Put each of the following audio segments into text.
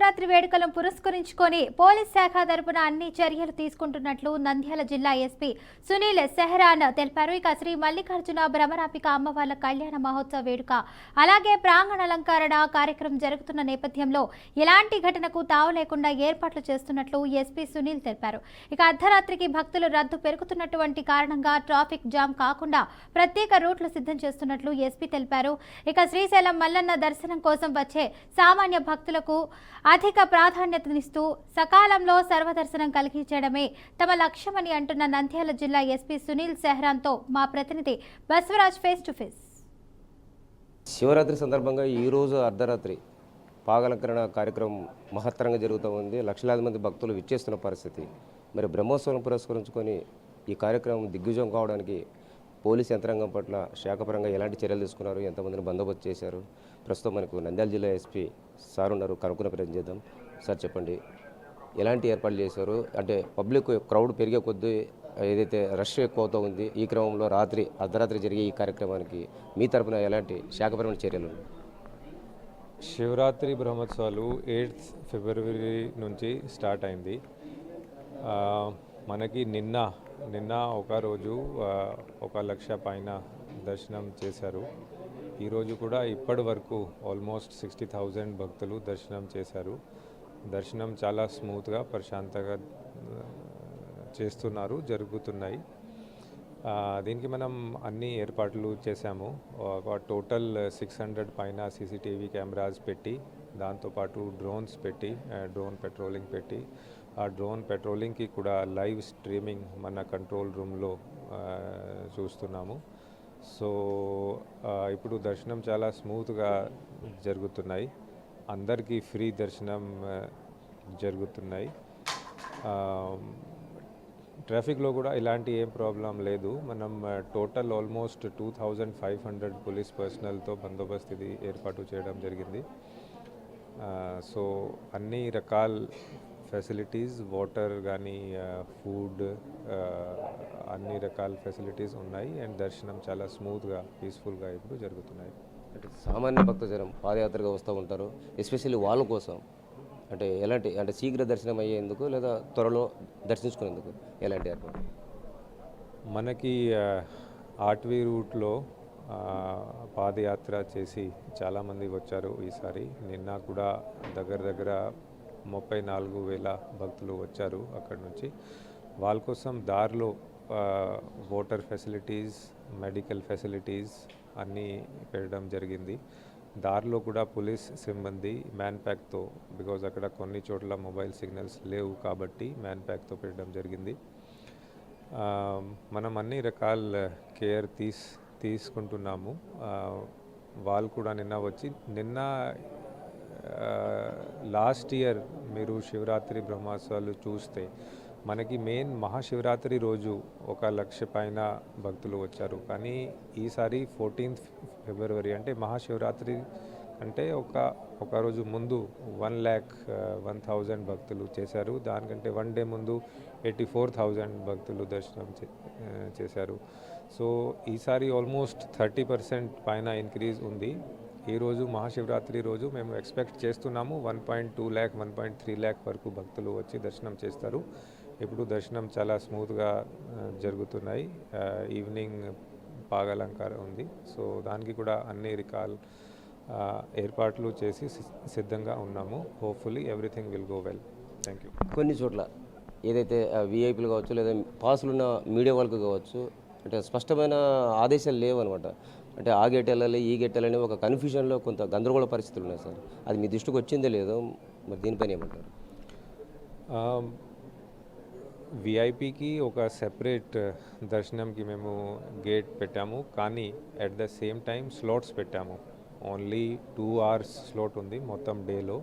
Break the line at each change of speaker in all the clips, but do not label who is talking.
అర్ధరాత్రి వేడుకలను పురస్కరించుకొని పోలీస్ శాఖ తరపున అన్ని చర్యలు తీసుకుంటున్నట్లు నంద్యాల జిల్లా ఎస్పీ సునీల్ సెహరాన్ తెలిపారు. ఇక శ్రీ మల్లికార్జున భ్రమరాంబిక అమ్మవార్ల కళ్యాణ మహోత్సవ వేడుక అలాగే ప్రాంగణ అలంకరణ కార్యక్రమం జరుగుతున్న నేపథ్యంలో ఎలాంటి ఘటనకు తావు లేకుండా ఏర్పాట్లు చేస్తున్నట్లు ఎస్పీ సునీల్ తెలిపారు. ఇక అర్ధరాత్రికి భక్తుల రద్దు పెరుగుతున్నటువంటి కారణంగా ట్రాఫిక్ జామ్ కాకుండా ప్రత్యేక రూట్లు సిద్ధం చేస్తున్నట్లు ఎస్పీ తెలిపారు. ఇక శ్రీశైలం మల్లన్న దర్శనం కోసం వచ్చే సామాన్య భక్తులకు అధిక ప్రాధాన్యతనిస్తూ సకాలంలో సర్వదర్శనం కలిగించడమే తమ లక్ష్యమని అంటున్న నంద్యాల జిల్లా ఎస్పీ సునీల్ సెహ్రాన్తో మా ప్రతినిధి Baswaraj face to face.
Shivaratri సందర్భంగా ఈరోజు అర్ధరాత్రి పాగలంకరణ కార్యక్రమం మహత్తరంగా జరుగుతూ ఉంది. లక్షలాది మంది భక్తులు విచ్చేస్తున్న పరిస్థితి. మరి బ్రహ్మోత్సవం పురస్కరించుకొని ఈ కార్యక్రమం దిగ్విజయం కావడానికి పోలీస్ యంత్రాంగం పట్ల శాఖపరంగా ఎలాంటి చర్యలు తీసుకున్నారు, ఎంతమందిని బందోబస్తు చేశారు? ప్రస్తుతం మనకు నంద్యాల జిల్లా ఎస్పీ సార్ ఉన్నారు, కనుక్కునే ప్రయత్నం చేద్దాం. సార్ చెప్పండి, ఎలాంటి ఏర్పాట్లు చేశారు? అంటే పబ్లిక్ క్రౌడ్ పెరిగే కొద్దీ ఏదైతే రష్ ఎక్కువ అవుతూ ఉంది, ఈ క్రమంలో అర్ధరాత్రి జరిగే ఈ కార్యక్రమానికి మీ తరఫున ఎలాంటి శాఖపరమైన చర్యలు?
శివరాత్రి బ్రహ్మోత్సవాలు 8th ఫిబ్రవరి నుంచి స్టార్ట్ అయింది. మనకి నిన్న ఒక రోజు 1 లక్ష పైన దర్శనం చేశారు. ఈరోజు కూడా ఇప్పటి వరకు ఆల్మోస్ట్ 60,000 భక్తులు దర్శనం చేశారు. దర్శనం చాలా స్మూత్గా ప్రశాంతంగా జరుగుతున్నాయి. దీనికి మనం అన్ని ఏర్పాట్లు చేశాము. ఒక టోటల్ 600 పైన CCTV కెమెరాస్ పెట్టి, దాంతోపాటు డ్రోన్స్ పెట్టి, డ్రోన్ పెట్రోలింగ్ పెట్టి, ఆ డ్రోన్ పెట్రోలింగ్కి కూడా లైవ్ స్ట్రీమింగ్ మన కంట్రోల్ రూమ్లో చూస్తున్నాము. సో ఇప్పుడు దర్శనం చాలా స్మూత్గా జరుగుతున్నాయి. అందరికీ ఫ్రీ దర్శనం జరుగుతున్నాయి. ట్రాఫిక్లో కూడా ఇలాంటి ఏం ప్రాబ్లం లేదు. మనం టోటల్ ఆల్మోస్ట్ 2500 పోలీస్ పర్సనల్తో బందోబస్తు ఇది ఏర్పాటు చేయడం జరిగింది. సో అన్ని రకాల ఫెసిలిటీస్, వాటర్ కానీ ఫుడ్, అన్ని రకాల ఫెసిలిటీస్ ఉన్నాయి. అండ్ దర్శనం చాలా స్మూత్గా, పీస్ఫుల్గా ఇప్పుడు జరుగుతున్నాయి.
అంటే సామాన్య భక్తజనం పాదయాత్రగా వస్తూ ఉంటారు, ఎస్పెషల్లీ వాళ్ళ కోసం అంటే ఎలాంటి శీఘ్ర దర్శనం అయ్యేందుకు లేదా త్వరలో దర్శించుకునేందుకు ఎలాంటి ఏర్పాటు?
మనకి ఆర్ట్వీ రూట్లో పాదయాత్ర చేసి చాలామంది వచ్చారు ఈసారి. నిన్న కూడా దగ్గర 34,000 భక్తులు వచ్చారు అక్కడి నుంచి. వాళ్ళ కోసం దారిలో వాటర్ ఫెసిలిటీస్, మెడికల్ ఫెసిలిటీస్ అన్నీ పెట్టడం జరిగింది. దారిలో కూడా పోలీస్ సిబ్బంది మ్యాన్ ప్యాక్తో, బికాజ్ అక్కడ కొన్ని చోట్ల మొబైల్ సిగ్నల్స్ లేవు కాబట్టి మ్యాన్ ప్యాక్తో పెట్టడం జరిగింది. మనం అన్ని రకాల కేర్ తీసుకుంటున్నాము. వాళ్ళు కూడా నిన్న లాస్ట్ ఇయర్ మీరు శివరాత్రి బ్రహ్మోత్సవాలు చూస్తే మనకి మెయిన్ మహాశివరాత్రి రోజు 1 లక్ష పైన భక్తులు వచ్చారు. కానీ ఈసారి 14th ఫిబ్రవరి అంటే మహాశివరాత్రి అంటే ఒక రోజు ముందు 1,01,000 భక్తులు చేశారు. దానికంటే 1 డే ముందు 84,000 భక్తులు దర్శనం చేశారు. సో ఈసారి ఆల్మోస్ట్ 30% పైన ఇంక్రీజ్ ఉంది. ఈరోజు మహాశివరాత్రి రోజు మేము ఎక్స్పెక్ట్ చేస్తున్నాము 1.2 lakh 1.3 lakh వరకు భక్తులు వచ్చి దర్శనం చేస్తారు. ఇప్పుడు దర్శనం చాలా స్మూత్గా జరుగుతున్నాయి. ఈవినింగ్ పాగలంకార ఉంది. సో దానికి కూడా అన్ని రకాల ఏర్పాట్లు చేసి సిద్ధంగా ఉన్నాము. Hopefully everything will go well. Thank you.
కొన్ని చోట్ల ఏదైతే విఐపీలు కావచ్చు లేదా పాసులున్న మీడియా వాళ్ళకు కావచ్చు, అంటే స్పష్టమైన ఆదేశాలు లేవు అనమాట. అంటే ఆ గేట్ వెళ్ళాలి, ఈ గేట్ వెళ్ళాలి, ఒక కన్ఫ్యూజన్లో కొంత గందరగోళ పరిస్థితులు ఉన్నాయి సార్. అది మీ దృష్టికి వచ్చిందో లేదో, మరి దీనిపైన ఏమంటారు?
విఐపీకి ఒక సెపరేట్ దర్శనంకి మేము గేట్ పెట్టాము. కానీ at the same time slots పెట్టాము. ఓన్లీ 2 hours స్లాట్ ఉంది మొత్తం డేలో.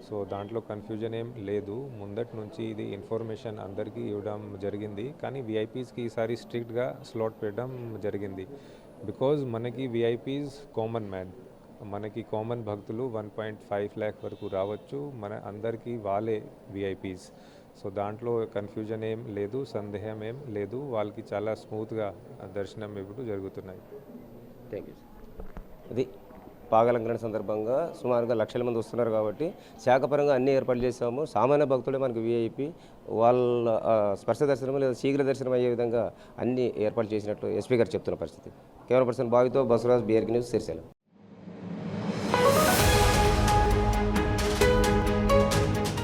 సో దాంట్లో కన్ఫ్యూజన్ ఏం లేదు. ముందటి నుంచి ఇది ఇన్ఫర్మేషన్ అందరికీ ఇవ్వడం జరిగింది. కానీ విఐపీస్కి ఈసారి స్ట్రిక్ట్గా స్లాట్ పెట్టడం జరిగింది. బికాజ్ మనకి విఐపీస్ కామన్ మ్యాన్, మనకి కామన్ భక్తులు 1.5 lakh వరకు రావచ్చు. మన అందరికీ వాళ్ళే విఐపీస్. సో దాంట్లో కన్ఫ్యూజన్ ఏం లేదు, సందేహం ఏం లేదు. వాళ్ళకి చాలా స్మూత్గా దర్శనం ఇప్పుడు జరుగుతున్నాయి.
Thank you. అది పాగలంకరణ సందర్భంగా సుమారుగా లక్షల మంది వస్తున్నారు కాబట్టి శాఖపరంగా అన్ని ఏర్పాట్లు చేసాము. సామాన్య భక్తులే మనకు వీఐపీ వాళ్ళ స్పర్శ దర్శనం లేదా శీఘ్ర దర్శనం అయ్యే విధంగా అన్ని ఏర్పాట్లు చేసినట్లు ఎస్పీ గారు చెప్తున్న పరిస్థితి. కెమెరా పర్సన్ బావితో బసవరాజ్, బీఆర్కే న్యూస్, సిరిసిల్ల.